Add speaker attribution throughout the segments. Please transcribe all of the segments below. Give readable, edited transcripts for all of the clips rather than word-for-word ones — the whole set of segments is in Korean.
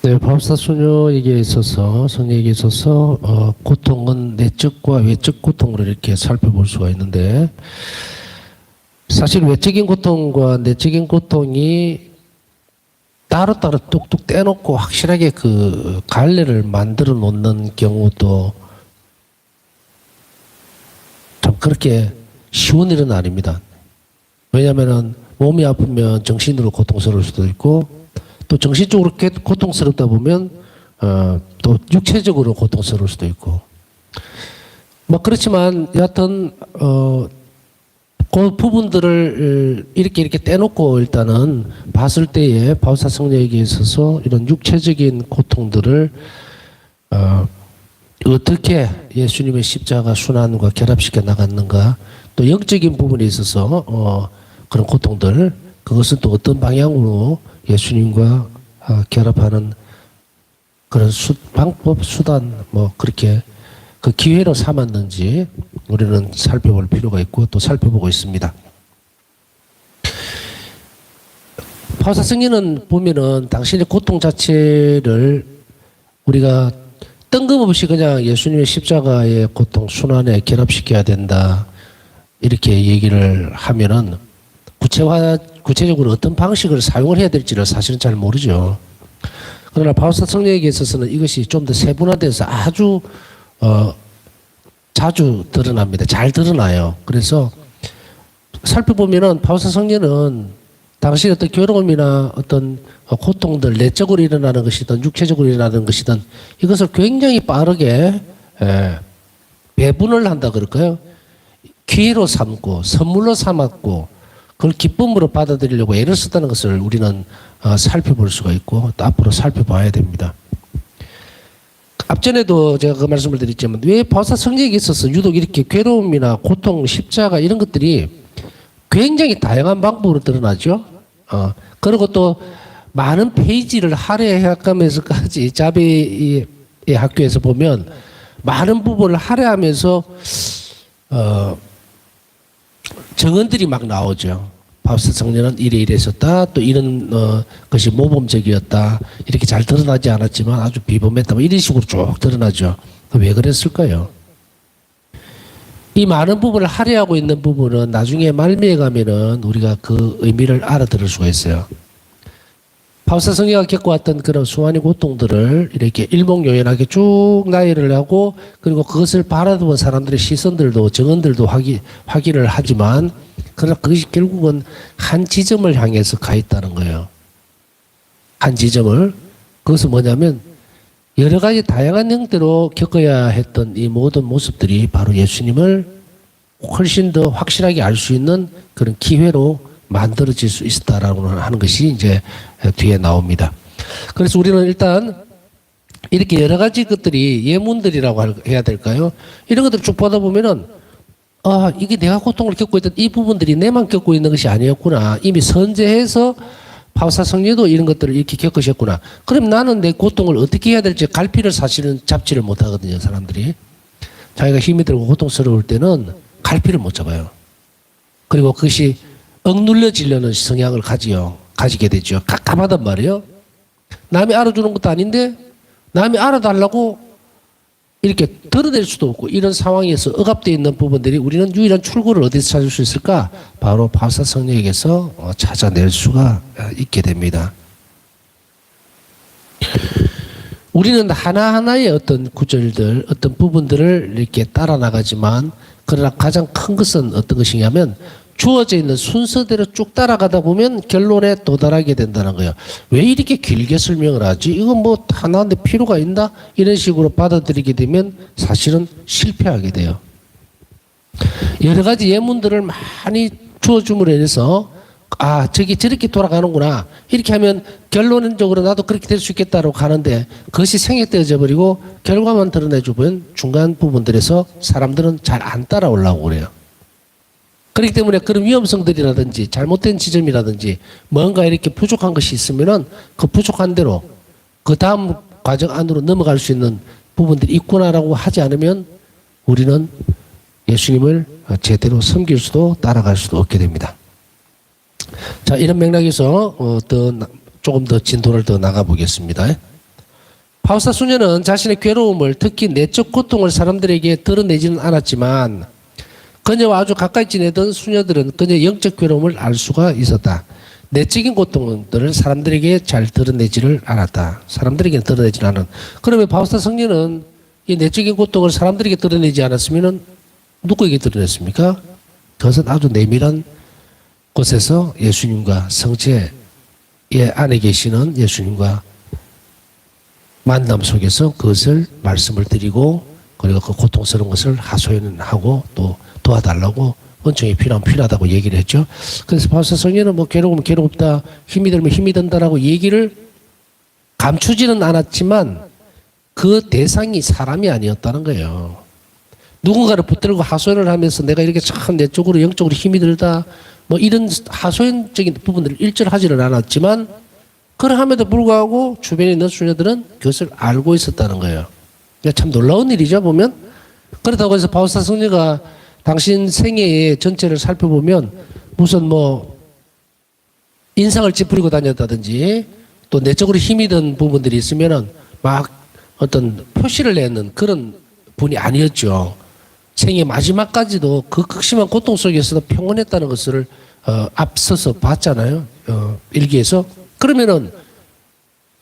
Speaker 1: 네, 법사 소녀에게 있어서 성녀에게 있어서 고통은 내적과 외적 고통으로 이렇게 살펴볼 수가 있는데, 사실 외적인 고통과 내적인 고통이 따로따로 뚝뚝 떼놓고 확실하게 그 갈래를 만들어 놓는 경우도 참 그렇게 쉬운 일은 아닙니다. 왜냐하면 몸이 아프면 정신으로 고통스러울 수도 있고, 또 정신적으로 고통스럽다 보면 또 육체적으로 고통스러울 수도 있고, 뭐 그렇지만 여하튼 그 부분들을 이렇게 떼놓고 일단은 봤을 때에 바우사 성녀에게 있어서 이런 육체적인 고통들을 어떻게 예수님의 십자가 순환과 결합시켜 나갔는가, 또 영적인 부분에 있어서 그런 고통들, 그것은 또 어떤 방향으로 예수님과 결합하는 그런 방법, 수단, 뭐 그렇게 그 기회로 삼았는지 우리는 살펴볼 필요가 있고 또 살펴보고 있습니다. 바우사 성녀는 보면은 당신의 고통 자체를 우리가 뜬금없이 그냥 예수님의 십자가의 고통 순환에 결합시켜야 된다, 이렇게 얘기를 하면은 구체적으로 어떤 방식을 사용을 해야 될지를 사실은 잘 모르죠. 그러나 바우사 성녀에게 있어서는 이것이 좀 더 세분화돼서 아주 자주 드러납니다. 잘 드러나요. 그래서 살펴보면은 바우사 성녀는 당신의 어떤 괴로움이나 어떤 고통들, 내적으로 일어나는 것이든 육체적으로 일어나는 것이든 이것을 굉장히 빠르게 배분을 한다 그럴까요? 기회로 삼고 선물로 삼았고 그걸 기쁨으로 받아들이려고 애를 썼다는 것을 우리는 살펴볼 수가 있고 또 앞으로 살펴봐야 됩니다. 앞전에도 제가 그 말씀을 드렸지만 왜 바우사 성녀에게 있어서 유독 이렇게 괴로움이나 고통, 십자가 이런 것들이 굉장히 다양한 방법으로 드러나죠. 그리고 또 많은 페이지를 할애해가면서까지 자비의 학교에서 보면 많은 부분을 할애하면서 정언들이 막 나오죠. 바우사 성녀는 이랬었다. 또 이런 것이 모범적이었다. 이렇게 잘 드러나지 않았지만 아주 비범했다. 뭐 이런 식으로 쭉 드러나죠. 왜 그랬을까요? 이 많은 부분을 할애하고 있는 부분은 나중에 말미에 가면은 우리가 그 의미를 알아들을 수가 있어요. 바우사 성녀가 겪어왔던 그런 수많은 고통들을 이렇게 일목요연하게 쭉 나열을 하고, 그리고 그것을 바라보는 사람들의 시선들도 정언들도 확인을 하지만, 그러나 그것이 결국은 한 지점을 향해서 가 있다는 거예요. 한 지점을. 그것은 뭐냐면 여러 가지 다양한 형태로 겪어야 했던 이 모든 모습들이 바로 예수님을 훨씬 더 확실하게 알 수 있는 그런 기회로 만들어질 수 있었다라고 하는 것이 이제 뒤에 나옵니다. 그래서 우리는 일단 이렇게 여러 가지 것들이 예문들이라고 해야 될까요? 이런 것들 쭉 보다 보면은 이게 내가 고통을 겪고 있던 이 부분들이 내만 겪고 있는 것이 아니었구나. 이미 선제해서 바우사 성녀도 이런 것들을 이렇게 겪으셨구나. 그럼 나는 내 고통을 어떻게 해야 될지 갈피를 사실은 잡지를 못하거든요, 사람들이. 자기가 힘이 들고 고통스러울 때는 갈피를 못 잡아요. 그리고 그것이 억눌려지려는 성향을 가지게 되죠. 깝깝하단 말이에요. 남이 알아주는 것도 아닌데 남이 알아달라고 이렇게 드러낼 수도 없고, 이런 상황에서 억압되어 있는 부분들이 우리는 유일한 출구를 어디서 찾을 수 있을까? 바로 바우사 성녀에게서 찾아낼 수가 있게 됩니다. 우리는 하나하나의 어떤 구절들, 어떤 부분들을 이렇게 따라 나가지만, 그러나 가장 큰 것은 어떤 것이냐면 주어져 있는 순서대로 쭉 따라가다 보면 결론에 도달하게 된다는 거예요. 왜 이렇게 길게 설명을 하지? 이건 뭐 하나인데 필요가 있나? 이런 식으로 받아들이게 되면 사실은 실패하게 돼요. 여러 가지 예문들을 많이 주어줌으로 인해서 저기 저렇게 돌아가는구나. 이렇게 하면 결론적으로 나도 그렇게 될 수 있겠다고 가는데 그것이 생략되어져 버리고 결과만 드러내주면 중간 부분들에서 사람들은 잘 안 따라오려고 그래요. 그렇기 때문에 그런 위험성들이라든지 잘못된 지점이라든지 뭔가 이렇게 부족한 것이 있으면은 그 부족한 대로 그 다음 과정 안으로 넘어갈 수 있는 부분들이 있구나라고 하지 않으면 우리는 예수님을 제대로 섬길 수도 따라갈 수도 없게 됩니다. 자, 이런 맥락에서 조금 더 진도를 더 나가 보겠습니다. 바우사 수녀는 자신의 괴로움을, 특히 내적 고통을 사람들에게 드러내지는 않았지만 그녀와 아주 가까이 지내던 수녀들은 그녀의 영적 괴로움을 알 수가 있었다. 내적인 고통들을 사람들에게 잘 드러내지를 않았다. 사람들에게 드러내지는 않은. 그러면 바우사 성녀는 이 내적인 고통을 사람들에게 드러내지 않았으면 누구에게 드러냈습니까? 그것은 아주 내밀한 곳에서 예수님과 성체의 안에 계시는 예수님과 만남 속에서 그것을 말씀을 드리고 그리고 그 고통스러운 것을 하소연하고 또 도와달라고 은총이 필요하다고 얘기를 했죠. 그래서 바우사 성녀는 뭐 괴로우면 괴롭다, 힘이 들면 힘이 든다라고 얘기를 감추지는 않았지만 그 대상이 사람이 아니었다는 거예요. 누군가를 붙들고 하소연을 하면서 내가 이렇게 참 내적으로 영적으로 힘이 들다 뭐 이런 하소연적인 부분들을 일절하지는 않았지만 그러함에도 불구하고 주변에 있는 수녀들은 그것을 알고 있었다는 거예요. 그러니까 참 놀라운 일이죠 보면. 그렇다고 해서 바우사 성녀가 당신 생애의 전체를 살펴보면 무슨 뭐 인상을 찌푸리고 다녔다든지 또 내적으로 힘이 든 부분들이 있으면은 막 어떤 표시를 내는 그런 분이 아니었죠. 생애 마지막까지도 그 극심한 고통 속에서도 평온했다는 것을 앞서서 봤잖아요. 일기에서. 그러면은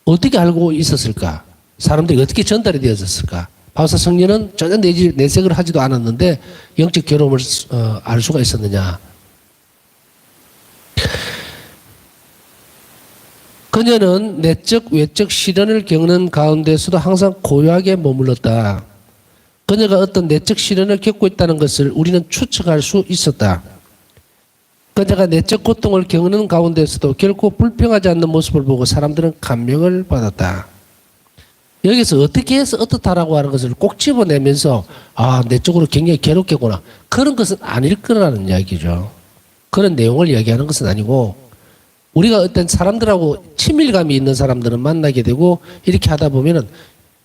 Speaker 1: 어떻게 알고 있었을까? 사람들이 어떻게 전달이 되었을까? 바우사 성녀는 전혀 내색을 하지도 않았는데 영적 괴로움을 알 수가 있었느냐? 그녀는 내적 외적 시련을 겪는 가운데서도 항상 고요하게 머물렀다. 그녀가 어떤 내적 시련을 겪고 있다는 것을 우리는 추측할 수 있었다. 그녀가 내적 고통을 겪는 가운데서도 결코 불평하지 않는 모습을 보고 사람들은 감명을 받았다. 여기서 어떻게 해서 어떻다라고 하는 것을 꼭 집어내면서 아, 내적으로 굉장히 괴롭겠구나. 그런 것은 아닐 거라는 이야기죠. 그런 내용을 이야기하는 것은 아니고 우리가 어떤 사람들하고 친밀감이 있는 사람들은 만나게 되고 이렇게 하다 보면은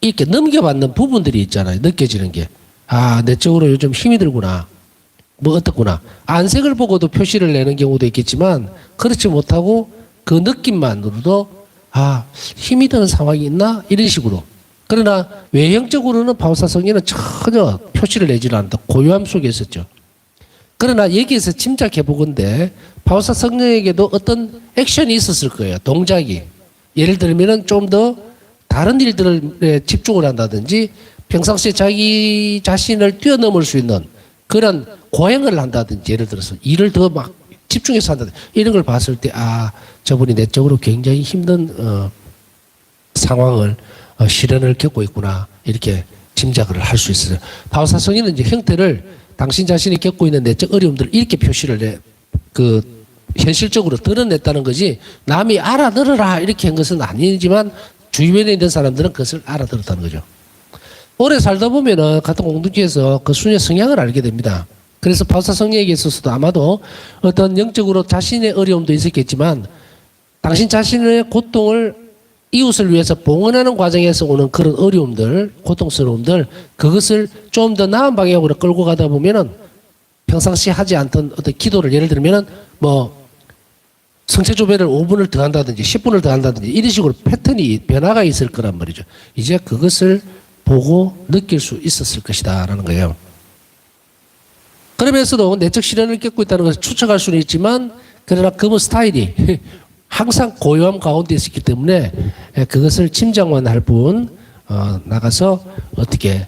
Speaker 1: 이렇게 넘겨받는 부분들이 있잖아요. 느껴지는 게. 아, 내적으로 요즘 힘이 들구나. 뭐 어떻구나. 안색을 보고도 표시를 내는 경우도 있겠지만 그렇지 못하고 그 느낌만으로도 아, 힘이 드는 상황이 있나? 이런 식으로. 그러나 외형적으로는 바우사 성녀는 전혀 표시를 내지는 않는다. 고요함 속에 있었죠. 그러나 여기에서 짐작해 보건대 바우사 성녀에게도 어떤 액션이 있었을 거예요. 동작이. 예를 들면은 좀 더 다른 일들에 집중을 한다든지 평상시에 자기 자신을 뛰어넘을 수 있는 그런 고행을 한다든지 예를 들어서 일을 더 막 집중해서 한다든지 이런 걸 봤을 때 아, 저분이 내적으로 굉장히 힘든 상황을 시련을 겪고 있구나 이렇게 짐작을 할 수 있어요. 바우사 성녀는 이제 형태를 당신 자신이 겪고 있는 내적 어려움들을 이렇게 표시를 현실적으로 드러냈다는 거지 남이 알아들어라 이렇게 한 것은 아니지만 주변에 있는 사람들은 그것을 알아들었다는 거죠. 오래 살다 보면은 같은 공동체에서 그 수녀 성향을 알게 됩니다. 그래서 바우사 성녀에게 있어서도 아마도 어떤 영적으로 자신의 어려움도 있었겠지만 당신 자신의 고통을 이웃을 위해서 봉헌하는 과정에서 오는 그런 어려움들, 고통스러움들 그것을 좀 더 나은 방향으로 끌고 가다 보면은 평상시 하지 않던 어떤 기도를 예를 들면은 뭐 성체조배를 5분을 더 한다든지 10분을 더 한다든지 이런 식으로 패턴이 변화가 있을 거란 말이죠. 이제 그것을 보고 느낄 수 있었을 것이다라는 거예요. 그러면서도 내적 시련을 겪고 있다는 것을 추측할 수는 있지만 그러나 그분 스타일이 항상 고요함 가운데 있었기 때문에 그것을 짐작만 할 뿐 나가서 어떻게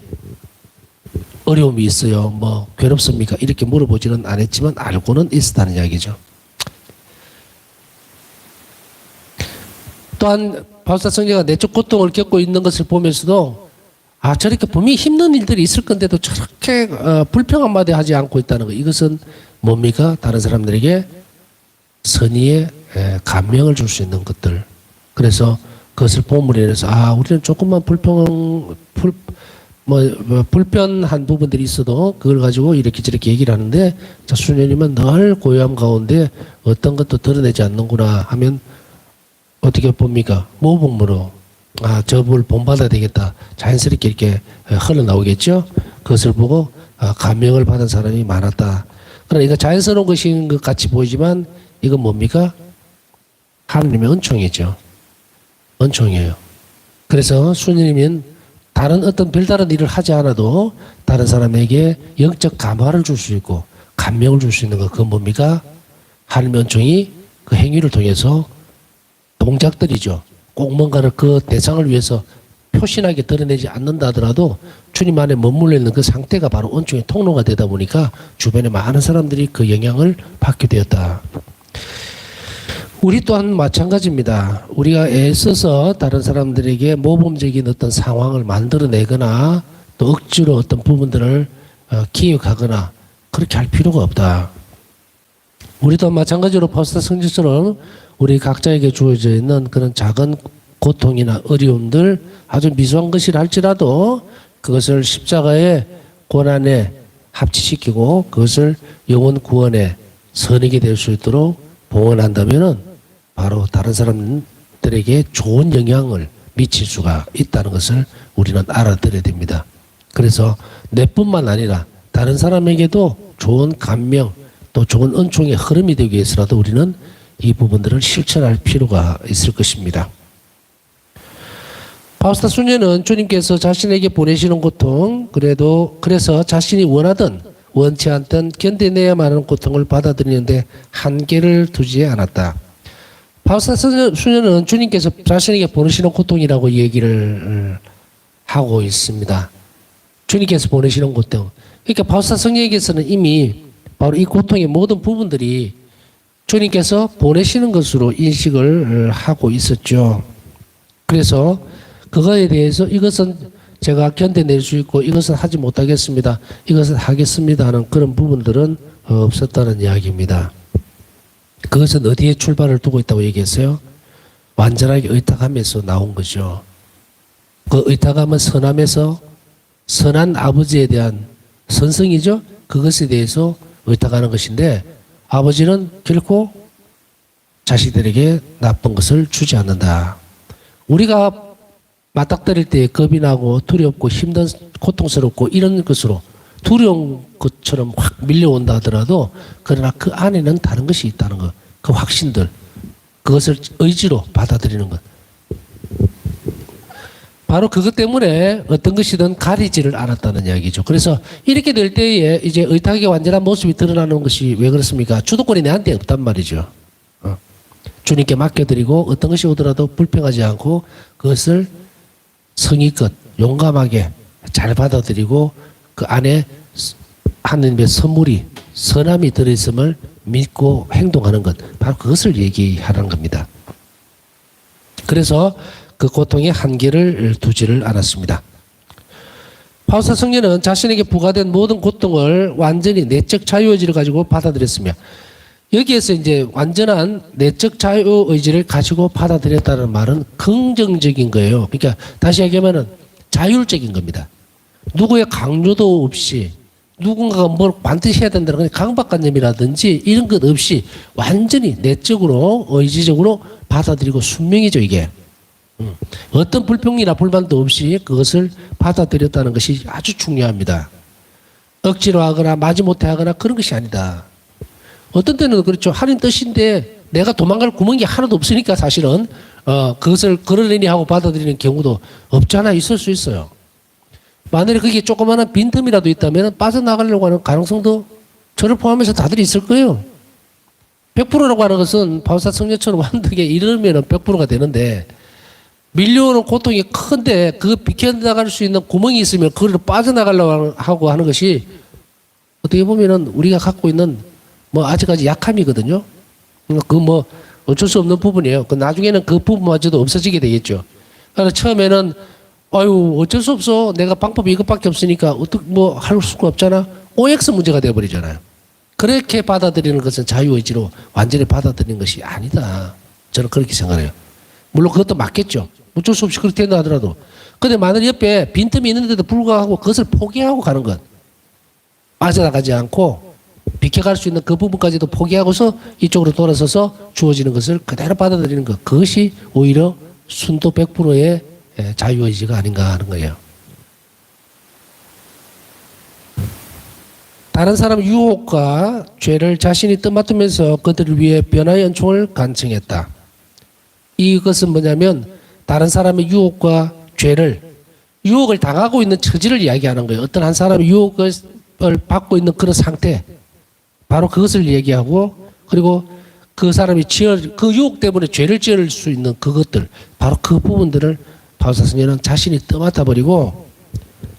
Speaker 1: 어려움이 있어요. 뭐 괴롭습니까? 이렇게 물어보지는 않았지만 알고는 있었다는 이야기죠. 또한 바우사 성녀가 내적 고통을 겪고 있는 것을 보면서도 아 저렇게 분명히 힘든 일들이 있을 건데도 저렇게 불평 한마디 하지 않고 있다는 거 이것은 뭡니까? 다른 사람들에게 선의의 감명을 줄 수 있는 것들. 그래서 그것을 봄으로 인해서 아 우리는 조금만 불편한 부분들이 있어도 그걸 가지고 이렇게 저렇게 얘기를 하는데 자 수녀님은 늘 고요함 가운데 어떤 것도 드러내지 않는구나 하면 어떻게 봅니까? 모범으로 아 저분을 본받아야 되겠다 자연스럽게 이렇게 흘러나오겠죠. 그것을 보고 감명을 받은 사람이 많았다. 그러나 이거 자연스러운 것인 것 같이 보이지만 이건 뭡니까? 하나님의 은총이죠. 은총이에요. 그래서 수녀님은 다른 어떤 별다른 일을 하지 않아도 다른 사람에게 영적 감화를 줄 수 있고 감명을 줄 수 있는 것, 그건 뭡니까? 하나님의 은총이 그 행위를 통해서 동작들이죠. 꼭 뭔가를 그 대상을 위해서 표신하게 드러내지 않는다 하더라도 주님 안에 머물러 있는 그 상태가 바로 은총의 통로가 되다 보니까 주변에 많은 사람들이 그 영향을 받게 되었다. 우리 또한 마찬가지입니다. 우리가 애써서 다른 사람들에게 모범적인 어떤 상황을 만들어내거나 또 억지로 어떤 부분들을 기획하거나 그렇게 할 필요가 없다. 우리도 마찬가지로 포스터 성질처럼 우리 각자에게 주어져 있는 그런 작은 고통이나 어려움들, 아주 미소한 것이라 할지라도 그것을 십자가의 고난에 합치시키고 그것을 영혼 구원의 선익이 될 수 있도록 봉헌한다면은 바로 다른 사람들에게 좋은 영향을 미칠 수가 있다는 것을 우리는 알아들어야 됩니다. 그래서 내뿐만 아니라 다른 사람에게도 좋은 감명 또 좋은 은총의 흐름이 되기 위해서라도 우리는 이 부분들을 실천할 필요가 있을 것입니다. 파우스타 수녀는 주님께서 자신에게 보내시는 고통, 그래서 자신이 원하든 원치 않든 견뎌내야만 하는 고통을 받아들이는데 한계를 두지 않았다. 파우스타 수녀는 주님께서 자신에게 보내시는 고통이라고 얘기를 하고 있습니다. 주님께서 보내시는 고통. 그러니까 파우스타 성령에게서는 이미 바로 이 고통의 모든 부분들이 주님께서 보내시는 것으로 인식을 하고 있었죠. 그래서 그거에 대해서 이것은 제가 견뎌낼 수 있고 이것은 하지 못하겠습니다. 이것은 하겠습니다 하는 그런 부분들은 없었다는 이야기입니다. 그것은 어디에 출발을 두고 있다고 얘기했어요? 완전하게 의탁함에서 나온 거죠. 그 의탁함은 선함에서 선한 아버지에 대한 선성이죠. 그것에 대해서 의탁하는 것인데 아버지는 결코 자식들에게 나쁜 것을 주지 않는다. 우리가 맞닥뜨릴 때 겁이 나고 두렵고 힘든 고통스럽고 이런 것으로 두려운 것처럼 확 밀려온다 하더라도 그러나 그 안에는 다른 것이 있다는 것, 그 확신들, 그것을 의지로 받아들이는 것. 바로 그것 때문에 어떤 것이든 가리지를 않았다는 이야기죠. 그래서 이렇게 될 때에 이제 의탁의 완전한 모습이 드러나는 것이 왜 그렇습니까? 주도권이 내한테 없단 말이죠. 주님께 맡겨드리고 어떤 것이 오더라도 불평하지 않고 그것을 성의껏 용감하게 잘 받아들이고 그 안에 하나님의 선물이 선함이 들어있음을 믿고 행동하는 것, 바로 그것을 얘기하는 겁니다. 그래서 그 고통의 한계를 두지를 않았습니다. 파우스타 성녀는 자신에게 부과된 모든 고통을 완전히 내적 자유의지를 가지고 받아들였으며 여기에서 이제 완전한 내적 자유의지를 가지고 받아들였다는 말은 긍정적인 거예요. 그러니까 다시 얘기하면은 자율적인 겁니다. 누구의 강요도 없이 누군가가 뭘 반드시 해야 된다는 건 강박관념이라든지 이런 것 없이 완전히 내적으로 의지적으로 받아들이고 순명이죠 이게. 어떤 불평이나 불만도 없이 그것을 받아들였다는 것이 아주 중요합니다. 억지로 하거나 마지못해 하거나 그런 것이 아니다. 어떤 때는 그렇죠. 하나님 뜻인데 내가 도망갈 구멍이 하나도 없으니까 사실은 그것을 그러려니 하고 받아들이는 경우도 없잖아 있을 수 있어요. 만약에 그게 조그마한 빈틈이라도 있다면 빠져나가려고 하는 가능성도 저를 포함해서 다들 있을 거예요. 100%라고 하는 것은 파우스타 성녀처럼 완벽하게 이르면 100%가 되는데 밀려오는 고통이 큰데 그 비켜나갈 수 있는 구멍이 있으면 그걸 빠져나가려고 하고 하는 것이 어떻게 보면은 우리가 갖고 있는 뭐 아직까지 약함이거든요. 그 뭐 어쩔 수 없는 부분이에요. 그 나중에는 그 부분마저도 없어지게 되겠죠. 그래서 처음에는 아유 어쩔 수 없어. 내가 방법이 이것밖에 없으니까 어떻게 뭐 할 수가 없잖아. OX 문제가 되어버리잖아요. 그렇게 받아들이는 것은 자유의지로 완전히 받아들이는 것이 아니다. 저는 그렇게 생각해요. 물론 그것도 맞겠죠. 어쩔 수 없이 그렇게 된다 하더라도. 근데 만약 옆에 빈틈이 있는데도 불구하고 그것을 포기하고 가는 것. 빠져나가지 않고 비켜갈 수 있는 그 부분까지도 포기하고서 이쪽으로 돌아서서 주어지는 것을 그대로 받아들이는 것. 그것이 오히려 순도 100%의 자유의지가 아닌가 하는 거예요. 다른 사람 유혹과 죄를 자신이 떠맡으면서 그들을 위해 변화의 은총을 간청했다. 이것은 뭐냐면 다른 사람의 유혹과 죄를 유혹을 당하고 있는 처지를 이야기하는 거예요. 어떤 한 사람이 유혹을 받고 있는 그런 상태, 바로 그것을 얘기하고, 그리고 그 사람이 그 유혹 때문에 죄를 지을 수 있는 그것들, 바로 그 부분들을 바울사 성령은 자신이 떠맡아 버리고,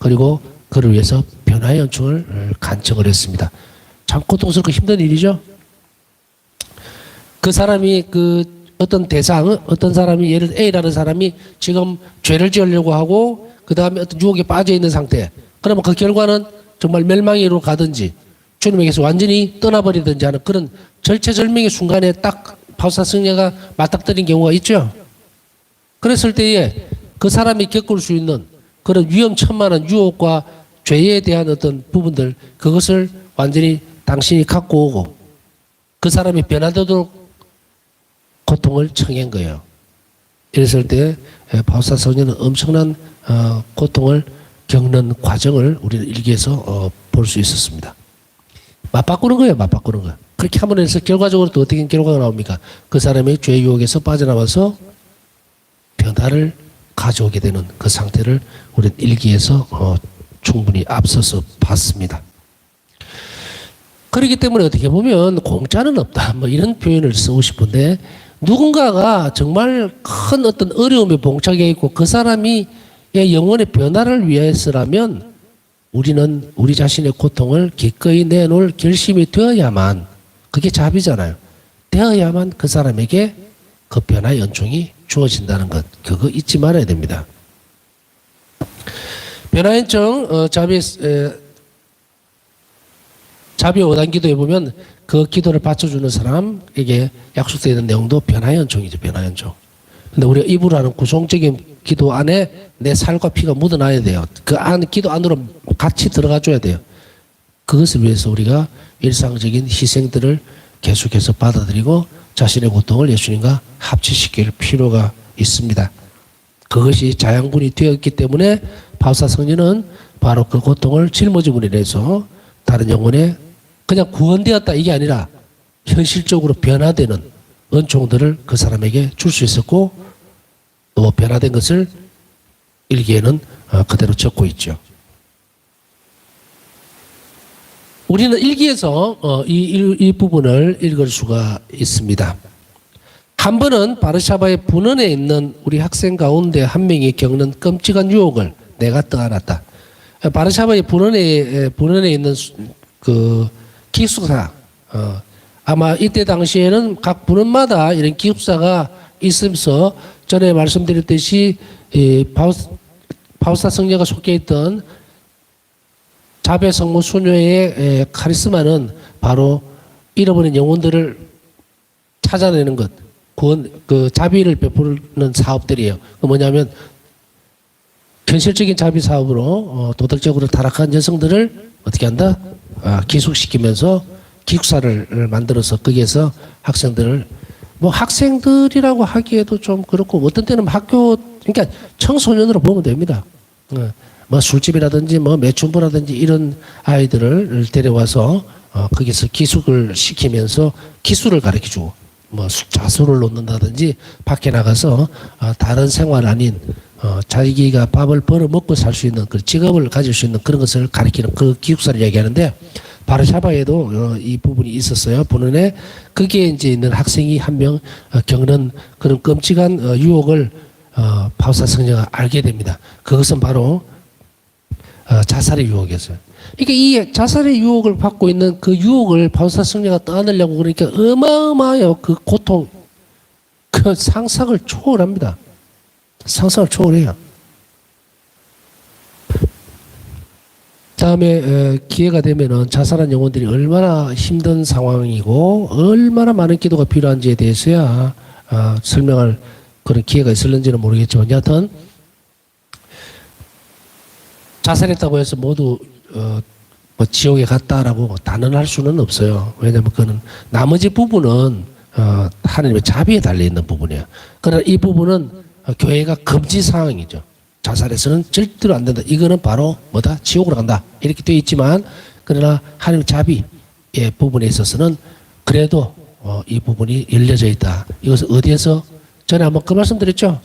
Speaker 1: 그리고 그를 위해서 변화의 연충을 간청을 했습니다. 참 고통스럽고 힘든 일이죠. 그 사람이 어떤 사람이 예를 들어 A라는 사람이 지금 죄를 지으려고 하고 그 다음에 어떤 유혹에 빠져 있는 상태. 그러면 그 결과는 정말 멸망으로 가든지 주님에게서 완전히 떠나버리든지 하는 그런 절체절명의 순간에 딱 바울사 성령가 맞닥뜨린 경우가 있죠. 그랬을 때에 그 사람이 겪을 수 있는 그런 위험천만한 유혹과 죄에 대한 어떤 부분들, 그것을 완전히 당신이 갖고 오고 그 사람이 변화되도록 고통을 청한 거예요. 이랬을 때 바울사 성령은 엄청난 고통을 겪는 과정을 우리는 일기에서 볼 수 있었습니다. 맞바꾸는 거예요. 맞바꾸는 거예요. 그렇게 함으로 해서 결과적으로 또 어떻게 결과가 나옵니까? 그 사람이 죄의 유혹에서 빠져나와서 변화를 가져오게 되는 그 상태를 우리는 일기에서 충분히 앞서서 봤습니다. 그렇기 때문에 어떻게 보면 공짜는 없다, 뭐 이런 표현을 쓰고 싶은데, 누군가가 정말 큰 어떤 어려움에 봉착해 있고 그 사람이 영혼의 변화를 위해서라면 우리는 우리 자신의 고통을 기꺼이 내놓을 결심이 되어야만, 그게 자비잖아요. 되어야만 그 사람에게 그 변화의 연총이 주어진다는 것, 그거 잊지 말아야 됩니다. 변화의 연총, 자비 5단 기도에 보면 그 기도를 받쳐주는 사람에게 약속되어 있는 내용도 변화의 연총이죠. 변화의 연총. 근데 우리가 입으로 하는 구성적인 기도 안에 내 살과 피가 묻어나야 돼요. 그 기도 안으로 같이 들어가 줘야 돼요. 그것을 위해서 우리가 일상적인 희생들을 계속해서 받아들이고 자신의 고통을 예수님과 합치시킬 필요가 있습니다. 그것이 자양분이 되었기 때문에 바울사 성령은 바로 그 고통을 짊어짐으로 인해서 다른 영혼에 그냥 구원되었다 이게 아니라 현실적으로 변화되는 은총들을 그 사람에게 줄 수 있었고, 또 변화된 것을 일기에는 그대로 적고 있죠. 우리는 일기에서 이 부분을 읽을 수가 있습니다. 한 번은 바르샤바의 분원에 있는 우리 학생 가운데 한 명이 겪는 끔찍한 유혹을 내가 떠안았다. 바르샤바의 분원에 있는 그 기숙사, 아마 이때 당시에는 각 분원마다 이런 기숙사가 있으면서 전에 말씀드렸듯이 바울사 성녀가 속해 있던 자배 성모 수녀의 카리스마는 바로 잃어버린 영혼들을 찾아내는 것, 그 자비를 베푸는 사업들이에요. 그 뭐냐면 현실적인 자비 사업으로 도덕적으로 타락한 여성들을 어떻게 한다? 기숙시키면서 기숙사를 만들어서 거기에서 학생들을, 뭐 학생들이라고 하기에도 좀 그렇고 어떤 때는 학교, 그러니까 청소년으로 보면 됩니다. 뭐 술집이라든지 뭐 매춘부라든지 이런 아이들을 데려와서 거기서 기숙을 시키면서 기술을 가르쳐주고, 뭐 자수를 놓는다든지 밖에 나가서 다른 생활 아닌 자기가 밥을 벌어 먹고 살 수 있는 그 직업을 가질 수 있는 그런 것을 가리키는 그 기숙사를 얘기하는데, 바르샤바에도 이 부분이 있었어요. 본원에 거기에 이제 있는 학생이 한 명 겪는 그런 끔찍한 유혹을 바울사 성녀가 알게 됩니다. 그것은 바로 자살의 유혹이었어요. 그러니까 이 자살의 유혹을 받고 있는 그 유혹을 바울사 성녀가 떠안으려고 그러니까 어마어마해요. 그 고통, 그 상상을 초월합니다. 상상을 초월해요. 다음에 기회가 되면은 자살한 영혼들이 얼마나 힘든 상황이고 얼마나 많은 기도가 필요한지에 대해서야 설명할 그런 기회가 있을는지는 모르겠지만, 여하튼 자살했다고 해서 모두 뭐 지옥에 갔다라고 단언할 수는 없어요. 왜냐하면 그는 나머지 부분은 하나님의 자비에 달려 있는 부분이에요. 그러나 이 부분은 교회가 금지 사항이죠. 자살해서는 절대로 안 된다. 이거는 바로 뭐다? 지옥으로 간다. 이렇게 되어 있지만, 그러나 하나님의 자비의 부분에 있어서는 그래도 이 부분이 열려져 있다. 이것을 어디에서 전에 한번 그 말씀드렸죠.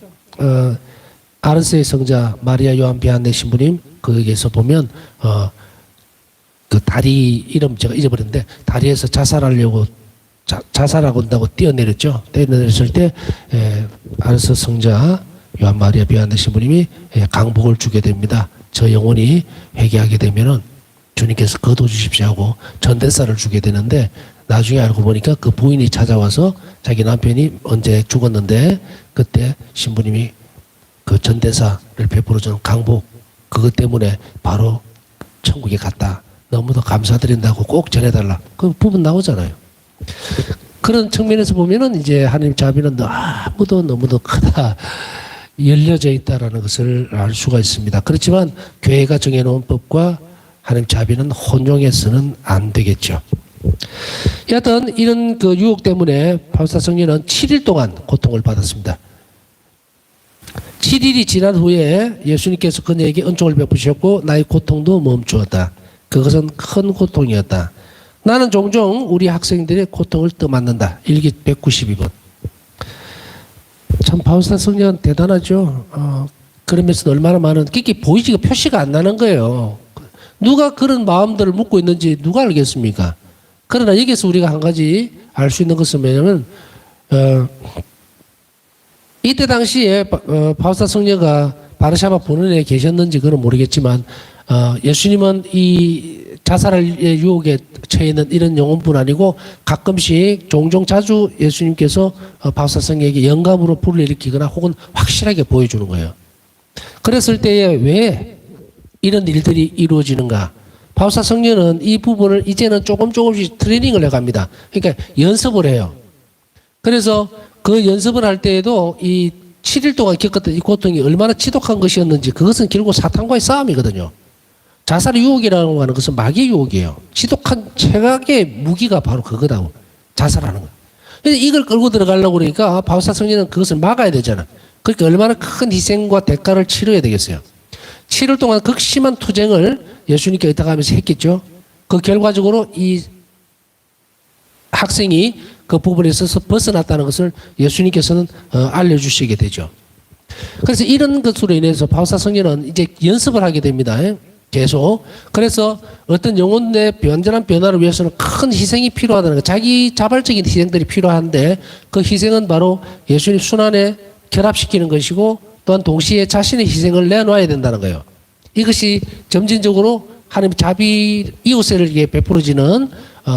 Speaker 1: 아르스의 성자 마리아 요한 비안네 신부님 거기에서 보면 그 다리 이름 제가 잊어버렸는데 다리에서 자살하려고 자살하고 온다고 뛰어내렸죠. 뛰어내렸을 때 아르스 성자 요한 마리아 비안네 신부님이 강복을 주게 됩니다. 저 영혼이 회개하게 되면은 주님께서 거둬주십시오 하고 전대사를 주게 되는데 나중에 알고 보니까 그 부인이 찾아와서 자기 남편이 언제 죽었는데 그때 신부님이 그 전대사를 베풀어주는 강복 그것 때문에 바로 천국에 갔다. 너무도 감사드린다고 꼭 전해달라. 그 부분 나오잖아요. 그런 측면에서 보면은 이제 하나님 자비는 너무도 크다. 열려져 있다라는 것을 알 수가 있습니다. 그렇지만 교회가 정해놓은 법과 하나님 자비는 혼용해서는 안 되겠죠. 여하튼 이런 그 유혹 때문에 바울사 성녀는 7일 동안 고통을 받았습니다. 7일이 지난 후에 예수님께서 그녀에게 은총을 베푸셨고 나의 고통도 멈추었다. 그것은 큰 고통이었다. 나는 종종 우리 학생들의 고통을 떠맡는다. 일기 192번. 참 바울사 성녀는 대단하죠. 그러면서 얼마나 많은 그게 보이지가 표시가 안 나는 거예요. 누가 그런 마음들을 묻고 있는지 누가 알겠습니까? 그러나 여기서 우리가 한 가지 알 수 있는 것은 뭐냐면 이때 당시에 바울사 성녀가 바르샤바 본원에 계셨는지 그건 모르겠지만 예수님은 이 자살의 유혹에 처해 있는 이런 영혼뿐 아니고 가끔씩 종종 자주 예수님께서 바울사 성녀에게 영감으로 불을 일으키거나 혹은 확실하게 보여주는 거예요. 그랬을 때에 왜 이런 일들이 이루어지는가? 바울사 성녀는 이 부분을 이제는 조금씩 트레이닝을 해갑니다. 그러니까 연습을 해요. 그래서 그 연습을 할 때에도 이 7일 동안 겪었던 이 고통이 얼마나 지독한 것이었는지 그것은 결국 사탄과의 싸움이거든요. 자살의 유혹이라고 하는 것은 마귀의 유혹이에요. 지독한 최악의 무기가 바로 그거다고. 자살하는 거. 그래서 이걸 끌고 들어가려고 그러니까 바울사 성녀는 그것을 막아야 되잖아. 그러니까 얼마나 큰 희생과 대가를 치러야 되겠어요. 7일 동안 극심한 투쟁을 예수님께 의탁하면서 했겠죠. 그 결과적으로 이 학생이 그 부분에 있어서 벗어났다는 것을 예수님께서는 알려주시게 되죠. 그래서 이런 것으로 인해서 바울사 성녀는 이제 연습을 하게 됩니다. 계속. 그래서 어떤 영혼의 완전한 변화를 위해서는 큰 희생이 필요하다는 거. 자기 자발적인 희생들이 필요한데 그 희생은 바로 예수님 순환에 결합시키는 것이고 또한 동시에 자신의 희생을 내놓아야 된다는 거예요. 이것이 점진적으로 하나님 자비, 이웃에게 베풀어지는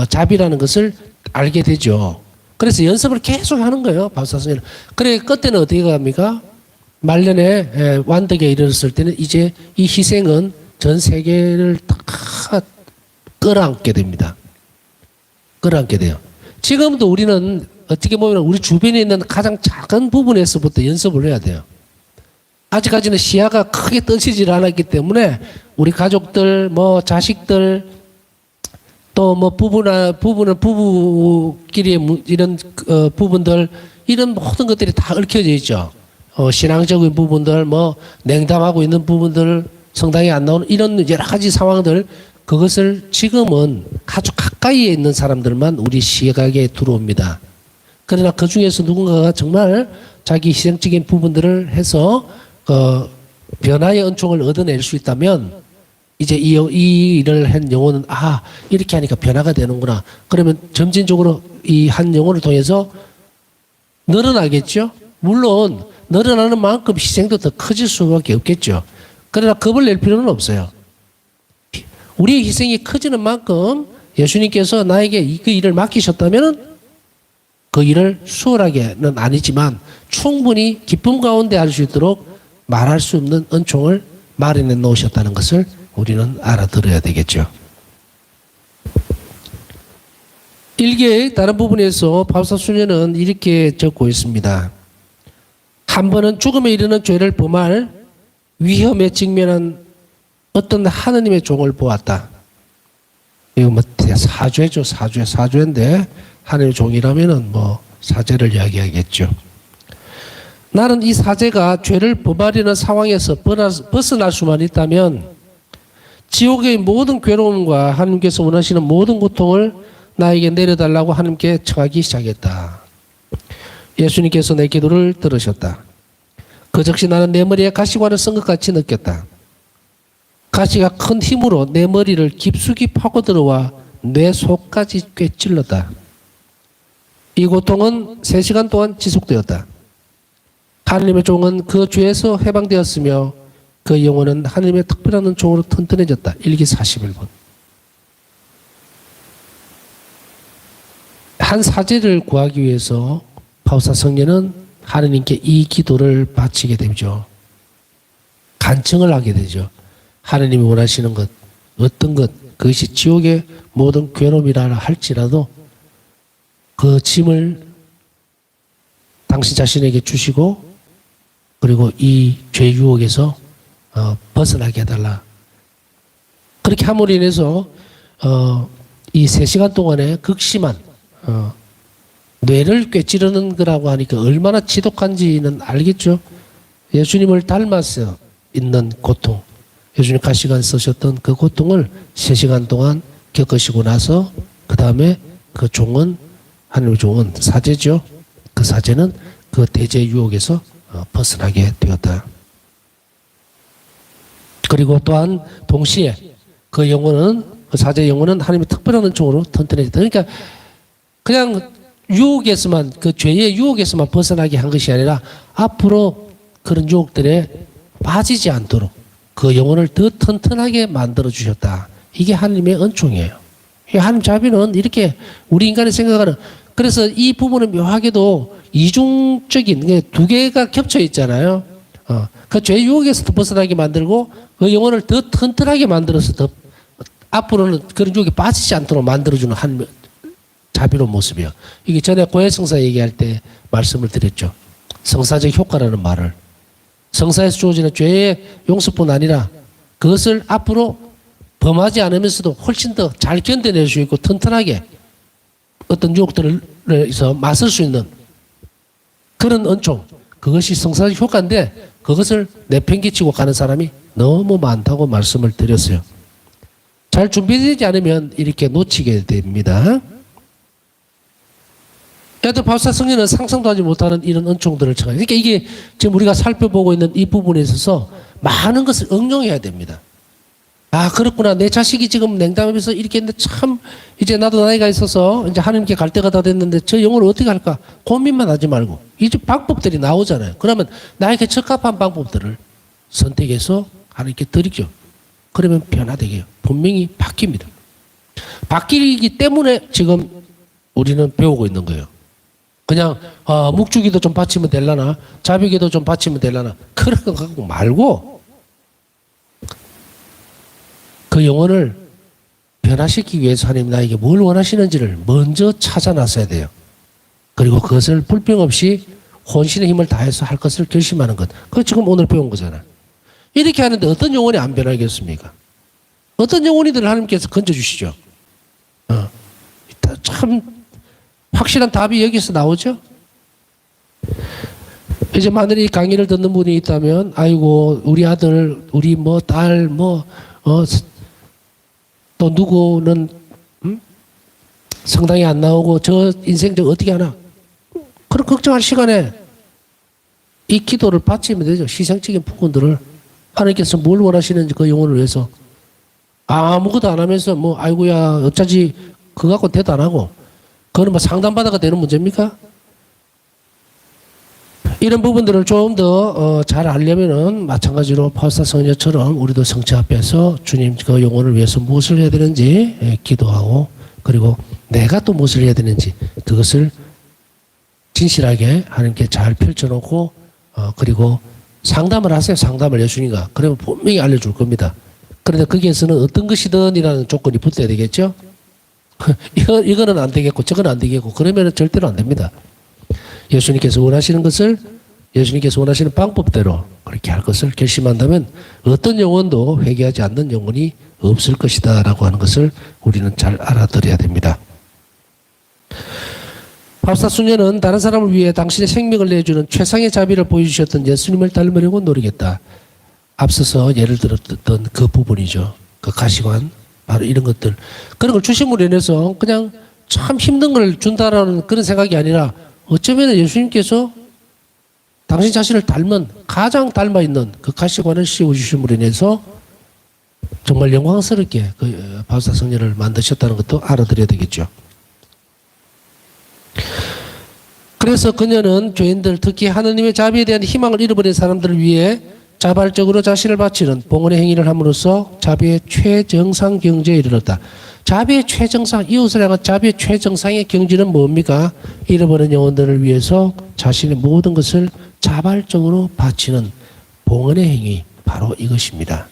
Speaker 1: 자비라는 것을 알게 되죠. 그래서 연습을 계속 하는 거예요. 바울사 성녀는. 그래 끝에는 어떻게 갑니까? 말년에 완덕에 이르렀을 때는 이제 이 희생은 전 세계를 다 끌어안게 됩니다. 끌어안게 돼요. 지금도 우리는 어떻게 보면 우리 주변에 있는 가장 작은 부분에서부터 연습을 해야 돼요. 아직까지는 시야가 크게 떠지질 않았기 때문에 우리 가족들, 뭐 자식들, 또 뭐 부부끼리의 이런 부분들, 이런 모든 것들이 다 얽혀져 있죠. 신앙적인 부분들, 뭐 냉담하고 있는 부분들, 성당에 안 나오는 이런 여러 가지 상황들, 그것을 지금은 아주 가까이에 있는 사람들만 우리 시각에 들어옵니다. 그러나 그 중에서 누군가가 정말 자기 희생적인 부분들을 해서 변화의 은총을 얻어낼 수 있다면 이제 이 일을 한 영혼은 이렇게 하니까 변화가 되는구나. 그러면 점진적으로 이 한 영혼을 통해서 늘어나겠죠. 물론 늘어나는 만큼 희생도 더 커질 수밖에 없겠죠. 그러나 겁을 낼 필요는 없어요. 우리의 희생이 커지는 만큼 예수님께서 나에게 그 일을 맡기셨다면 그 일을 수월하게는 아니지만 충분히 기쁨 가운데 할 수 있도록 말할 수 없는 은총을 마련해 놓으셨다는 것을 우리는 알아들어야 되겠죠. 일기의 다른 부분에서 바울사 수녀는 이렇게 적고 있습니다. 한 번은 죽음에 이르는 죄를 범할 위험에 직면한 어떤 하느님의 종을 보았다. 이거 뭐 사죄죠. 사죄인데 하느님의 종이라면은 뭐 사죄를 이야기하겠죠. 나는 이 사죄가 죄를 범하려는 상황에서 벗어날 수만 있다면 지옥의 모든 괴로움과 하나님께서 원하시는 모든 고통을 나에게 내려달라고 하나님께 청하기 시작했다. 예수님께서 내 기도를 들으셨다. 그 즉시 나는 내 머리에 가시관을 쓴 것 같이 느꼈다. 가시가 큰 힘으로 내 머리를 깊숙이 파고 들어와 뇌 속까지 꿰찔렀다. 이 고통은 3시간 동안 지속되었다. 하나님의 종은 그 죄에서 해방되었으며 그 영혼은 하나님의 특별한 은총으로 튼튼해졌다. 일기 41분. 한 사제를 구하기 위해서 바우사 성녀는 하나님께 이 기도를 바치게 되죠. 간청을 하게 되죠. 하나님이 원하시는 것, 어떤 것, 그것이 지옥의 모든 괴로움이라 할지라도 그 짐을 당신 자신에게 주시고 그리고 이 죄 유혹에서 벗어나게 해달라. 그렇게 함으로 인해서 이 3시간 동안에 극심한 뇌를 꿰찌르는 거라고 하니까 얼마나 지독한지는 알겠죠. 예수님을 닮아서 있는 고통, 예수님 가시관 쓰셨던 그 고통을 3시간 동안 겪으시고 나서 그 다음에 그 종은, 하늘의 종은 사제죠. 그 사제는 그 대제 유혹에서 벗어나게 되었다. 그리고 또한 동시에 그 영혼은, 그 사제 영혼은 하나님의 특별한 은총으로 튼튼해졌다. 그러니까 그냥 유혹에서만, 그 죄의 유혹에서만 벗어나게 한 것이 아니라 앞으로 그런 유혹들에 빠지지 않도록 그 영혼을 더 튼튼하게 만들어 주셨다. 이게 하나님의 은총이에요. 하나님 자비는 이렇게 우리 인간이 생각하는, 그래서 이 부분은 묘하게도 이중적인, 두 개가 겹쳐 있잖아요. 그 죄 유혹에서도 벗어나게 만들고 그 영혼을 더 튼튼하게 만들어서 더 앞으로는 그런 유혹에 빠지지 않도록 만들어주는 하나님의 자비로운 모습이요. 이게 전에 고해성사 얘기할 때 말씀을 드렸죠. 성사적 효과라는 말을. 성사에서 주어지는 죄의 용서뿐 아니라 그것을 앞으로 범하지 않으면서도 훨씬 더 잘 견뎌낼 수 있고 튼튼하게 어떤 유혹들에서 맞설 수 있는 그런 은총, 그것이 성사적 효과인데 그것을 내팽개치고 가는 사람이 너무 많다고 말씀을 드렸어요. 잘 준비되지 않으면 이렇게 놓치게 됩니다. 여하튼 바우사 성녀는 상상도 하지 못하는 이런 은총들을 청하죠. 그러니까 이게 지금 우리가 살펴보고 있는 이 부분에 있어서 많은 것을 응용해야 됩니다. 아, 그렇구나. 내 자식이 지금 냉담하면서 이렇게 했는데 참 이제 나도 나이가 있어서 이제 하나님께 갈 때가 다 됐는데 저 영혼을 어떻게 할까? 고민만 하지 말고 이제 방법들이 나오잖아요. 그러면 나에게 적합한 방법들을 선택해서 하나님께 드리죠. 그러면 변화되게요. 분명히 바뀝니다. 바뀌기 때문에 지금 우리는 배우고 있는 거예요. 그냥 묵주기도 좀 바치면 되려나, 자비기도 좀 바치면 되려나, 그런 거 갖고 말고 그 영혼을 변화시키기 위해서 하나님 나에게 뭘 원하시는지를 먼저 찾아 나서야 돼요. 그리고 그것을 불평 없이 혼신의 힘을 다해서 할 것을 결심하는 것. 그거 지금 오늘 배운 거잖아요. 이렇게 하는데 어떤 영혼이 안 변하겠습니까? 어떤 영혼이든 하나님께서 건져주시죠. 참 확실한 답이 여기서 나오죠. 이제 만약에 강의를 듣는 분이 있다면, 아이고 우리 아들, 우리 뭐 딸, 또 누구는 성당에 안 나오고 저 인생 저 어떻게 하나, 그런 걱정할 시간에 이 기도를 바치면 되죠. 희생적인 부분들을 하나님께서 뭘 원하시는지 그 영혼을 위해서 아무것도 안 하면서 뭐 아이고야 어쩌지 그거 갖고 대도 안 하고, 그거는 뭐 상담받아가 되는 문제입니까? 이런 부분들을 좀 더 잘 알려면은 마찬가지로 바우사 성녀처럼 우리도 성체 앞에서 주님 그 영혼을 위해서 무엇을 해야 되는지 기도하고, 그리고 내가 또 무엇을 해야 되는지 그것을 진실하게 하나님께 잘 펼쳐놓고 그리고 상담을 하세요. 상담을 예수님과. 그러면 분명히 알려줄 겁니다. 그런데 거기에서는 어떤 것이든 이라는 조건이 붙어야 되겠죠. 이거는 안 되겠고 저거는 안 되겠고 그러면 절대로 안 됩니다. 예수님께서 원하시는 것을, 예수님께서 원하시는 방법대로 그렇게 할 것을 결심한다면 어떤 영혼도 회개하지 않는 영혼이 없을 것이다 라고 하는 것을 우리는 잘 알아들어야 됩니다. 바우사 수녀는 다른 사람을 위해 당신의 생명을 내주는 최상의 자비를 보여주셨던 예수님을 닮으려고 노력했다. 앞서서 예를 들었던 그 부분이죠. 그 가시관, 바로 이런 것들. 그런 걸 주심으로 인해서 그냥 참 힘든 걸 준다라는 그런 생각이 아니라 어쩌면 예수님께서 당신 자신을 닮은 가장 닮아 있는 그 가시관을 씌워주심으로 인해서 정말 영광스럽게 그 바우사 성녀를 만드셨다는 것도 알아들어야 되겠죠. 그래서 그녀는 죄인들, 특히 하느님의 자비에 대한 희망을 잃어버린 사람들을 위해 자발적으로 자신을 바치는 봉헌의 행위를 함으로써 자비의 최정상 경지에 이르렀다. 자비의 최정상, 이웃을 향한 자비의 최정상의 경지는 뭡니까? 잃어버린 영혼들을 위해서 자신의 모든 것을 자발적으로 바치는 봉헌의 행위, 바로 이것입니다.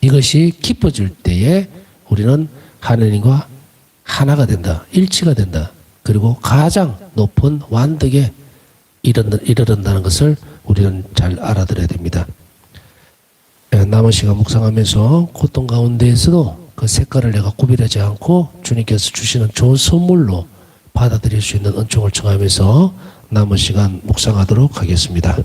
Speaker 1: 이것이 깊어질 때에 우리는 하느님과 하나가 된다, 일치가 된다. 그리고 가장 높은 완덕에 이르른다는 것을 우리는 잘 알아들어야 됩니다. 남은 시간 묵상하면서 고통 가운데에서도 그 색깔을 내가 구별하지 않고 주님께서 주시는 좋은 선물로 받아들일 수 있는 은총을 청하면서 남은 시간 묵상하도록 하겠습니다.